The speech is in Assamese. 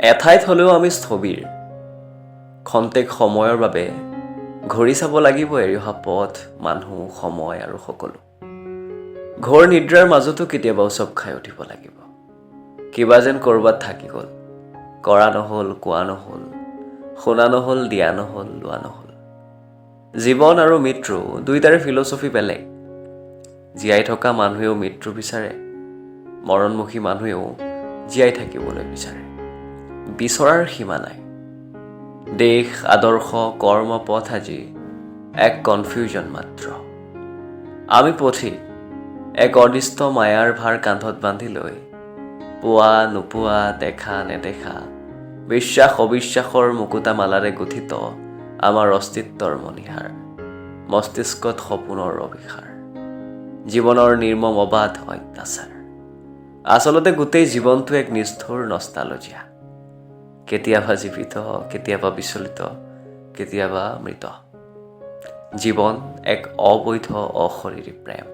এঠাইত হ'লেও আমি স্থবিৰ খন্তেক সময়ৰ বাবে ঘূৰি চাব লাগিব এৰি অহা পথ মানুহ সময় আৰু সকলো ঘোৰ নিদ্ৰাৰ মাজতো কেতিয়াবা উচপ খাই উঠিব লাগিব কিবা যেন ক'ৰবাত থাকি গ'ল কৰা নহ'ল কোৱা নহ'ল শুনা নহ'ল দিয়া নহ'ল লোৱা নহ'ল জীৱন আৰু মৃত্যু দুইটাৰে ফিলচফি বেলেগ জীয়াই থকা মানুহেও মৃত্যু বিচাৰে মৰণমুখী মানুহেও জীয়াই থাকিবলৈ বিচাৰে বিচৰাৰ সীমা নাই দেশ আদৰ্শ কৰ্ম পথ আজি এক কনফিউজন মাত্ৰ আমি পথিক এক অদৃষ্ট মায়াৰ ভাৰ কান্ধত বান্ধি লৈ পোৱা নোপোৱা দেখা নেদেখা বিশ্বাস অবিশ্বাসৰ মুকুতা মালাৰে গঠিত আমাৰ অস্তিত্বৰ মণিহাৰ মস্তিষ্কত সপোনৰ অভিসাৰ জীৱনৰ নিৰ্মম অবাধ অত্যাচাৰ আচলতে গোটেই জীৱনটো এক নিষ্ঠুৰ নষ্টালজিয়া কেতিয়াবা জীৱিত কেতিয়াবা বিচলিত কেতিয়াবা মৃত জীৱন এক অবৈধ অশৰীৰী প্ৰেম